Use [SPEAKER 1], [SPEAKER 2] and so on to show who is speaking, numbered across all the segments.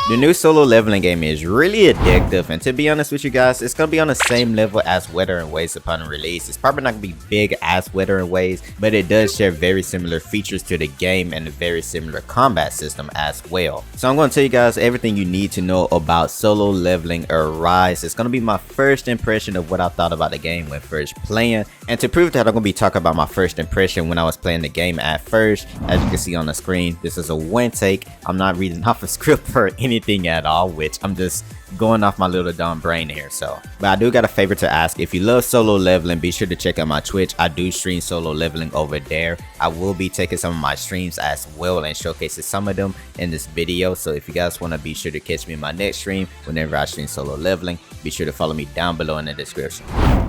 [SPEAKER 1] The new solo leveling game is really addictive, and to be honest with you guys, it's gonna be on the same level as Wuthering Waves upon release. It's probably not gonna be big as Wuthering Waves, but it does share very similar features to the game and a very similar combat system as well. So I'm gonna tell you guys everything you need to know about Solo Leveling Arise. It's gonna be my first impression of what I thought about the game when first playing, and to prove that, I'm gonna be talking about my first impression when I was playing the game at first. As you can see on the screen, this is a one take. I'm not reading off a script or anything at all, which I'm just going off my little dumb brain here. But I do got a favor to ask. If you love solo leveling, be sure to check out my Twitch. I do stream solo leveling over there. I will be taking some of my streams as well and showcasing some of them in this video. So if you guys want to be sure to catch me in my next stream whenever I stream solo leveling, be sure to follow me down below in the description.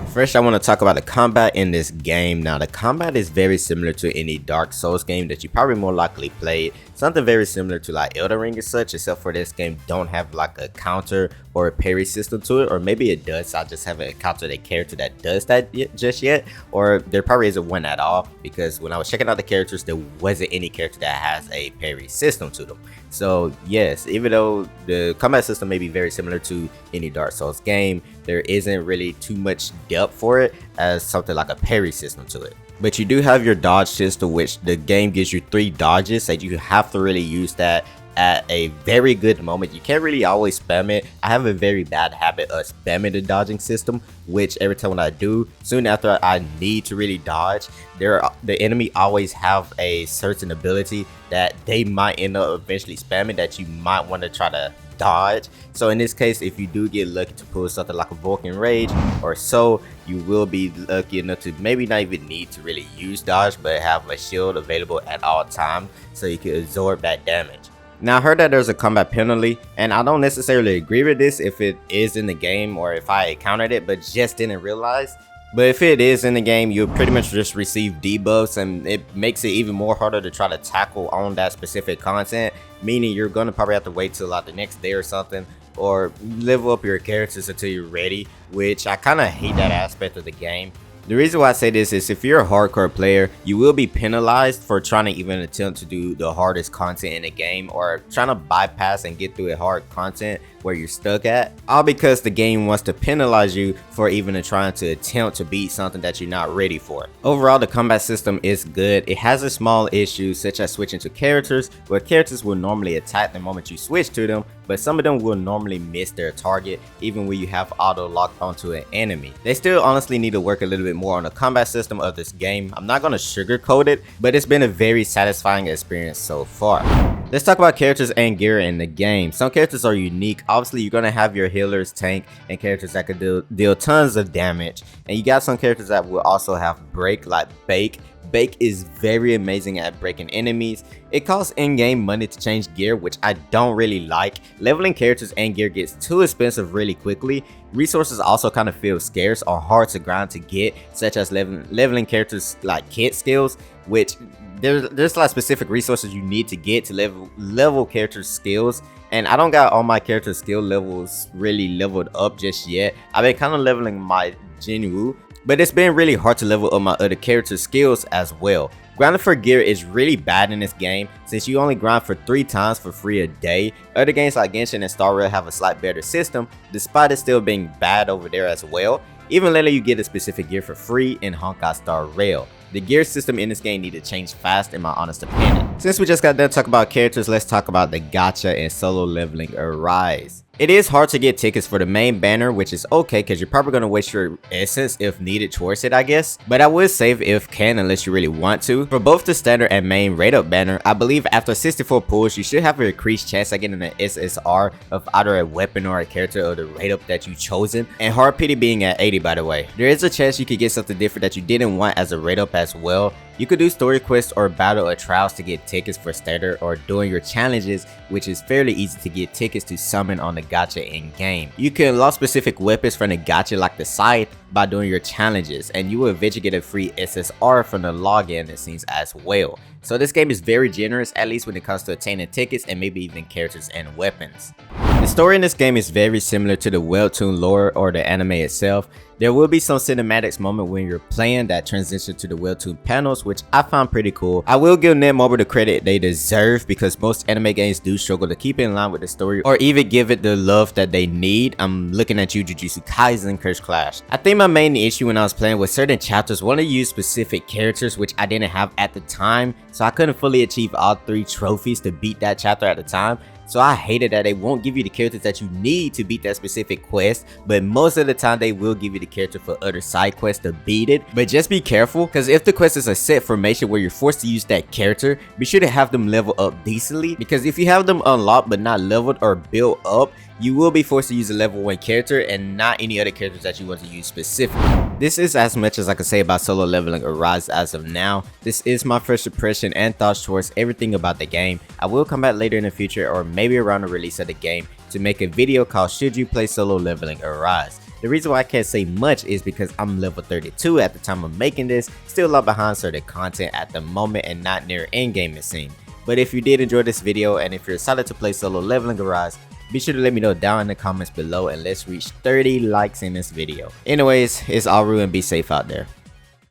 [SPEAKER 1] First, I want to talk about the combat in this game. Now, the combat is very similar to any Dark Souls game that you probably more likely played. Something very similar to like Elden Ring and such, except for this game don't have like a counter or a parry system to it, or maybe it does. I just haven't encountered a character that does that just yet, or there probably isn't one at all, because when I was checking out the characters, there wasn't any character that has a parry system to them. So yes, even though the combat system may be very similar to any Dark Souls game, there isn't really too much depth for it as something like a parry system to it. But you do have your dodge system, which the game gives you 3 dodges that you have to really use that at a very good moment. You can't really always spam it. I have a very bad habit of spamming the dodging system, which every time when I do, soon after I need to really dodge, the enemy always have a certain ability that they might end up eventually spamming that you might want to try to dodge. So in this case, if you do get lucky to pull something like a Vulcan Rage or so, you will be lucky enough to maybe not even need to really use dodge, but have a shield available at all times so you can absorb that damage. Now, I heard that there's a combat penalty, and I don't necessarily agree with this if it is in the game or if I encountered it but just didn't realize. But if it is in the game, you'll pretty much just receive debuffs, and it makes it even more harder to try to tackle on that specific content, meaning you're gonna probably have to wait till like the next day or something, or level up your characters until you're ready, which I kind of hate that aspect of the game. The reason why I say this is if you're a hardcore player, you will be penalized for trying to even attempt to do the hardest content in the game, or trying to bypass and get through a hard content where you're stuck at, all because the game wants to penalize you for even trying to attempt to beat something that you're not ready for. Overall, the combat system is good. It has a small issue such as switching to characters, where characters will normally attack the moment you switch to them, but some of them will normally miss their target even when you have auto locked onto an enemy. They still honestly need to work a little bit more on the combat system of this game. I'm not going to sugarcoat it, but it's been a very satisfying experience so far. Let's talk about characters and gear in the game. Some characters are unique. Obviously, you're going to have your healers, tank, and characters that can deal tons of damage. And you got some characters that will also have break, like Bake. Bake is very amazing at breaking enemies. It costs in-game money to change gear, which I don't really like. Leveling characters and gear gets too expensive really quickly. Resources also kind of feel scarce or hard to grind to get, such as leveling characters like kit skills, which there's like specific resources you need to get to level characters' skills. And I don't got all my character skill levels really leveled up just yet. I've been kind of leveling my Jinwoo, but it's been really hard to level up my other character skills as well. Grinding for gear is really bad in this game since you only grind for 3 times for free a day. Other games like Genshin and Star Rail have a slight better system, despite it still being bad over there as well. Even letting you get a specific gear for free in Honkai Star Rail. The gear system in this game need to change fast in my honest opinion. Since we just got done talking about characters, let's talk about the gacha and Solo Leveling Arise. It is hard to get tickets for the main banner, which is okay because you're probably going to waste your essence if needed towards it, I guess. But I would save if can unless you really want to. For both the standard and main rate up banner, I believe after 64 pulls, you should have an increased chance of getting an SSR of either a weapon or a character of the rate up that you've chosen. And hard pity being at 80, by the way. There is a chance you could get something different that you didn't want as a rate up as well. You could do story quests or battle or trials to get tickets for standard, or doing your challenges, which is fairly easy to get tickets to summon on the gacha in game. You can unlock specific weapons from the gacha like the scythe by doing your challenges, and you will eventually get a free SSR from the login, it seems, as well. So this game is very generous, at least when it comes to attaining tickets and maybe even characters and weapons. The story in this game is very similar to the webtoon lore or the anime itself. There will be some cinematics moment when you're playing that transition to the webtoon panels, which I found pretty cool. I will give Netmarble the credit they deserve because most anime games do struggle to keep in line with the story or even give it the love that they need. I'm looking at you, Jujutsu Kaisen Curse Clash. I think my main issue when I was playing was certain chapters want to use specific characters which I didn't have at the time, so I couldn't fully achieve all 3 trophies to beat that chapter at the time. So I hated that they won't give you the characters that you need to beat that specific quest, but most of the time they will give you the character for other side quests to beat it. But just be careful, because if the quest is a set formation where you're forced to use that character, be sure to have them level up decently, because if you have them unlocked but not leveled or built up, you will be forced to use a level 1 character and not any other characters that you want to use specifically. This is as much as I can say about Solo Leveling Arise as of now. This is my first impression and thoughts towards everything about the game. I will come back later in the future or maybe around the release of the game to make a video called Should You Play Solo Leveling Arise. The reason why I can't say much is because I'm level 32 at the time of making this, still a lot behind certain content at the moment and not near endgame it seems. But if you did enjoy this video and if you're excited to play Solo Leveling Arise, be sure to let me know down in the comments below and let's reach 30 likes in this video. Anyways, it's Aru and be safe out there.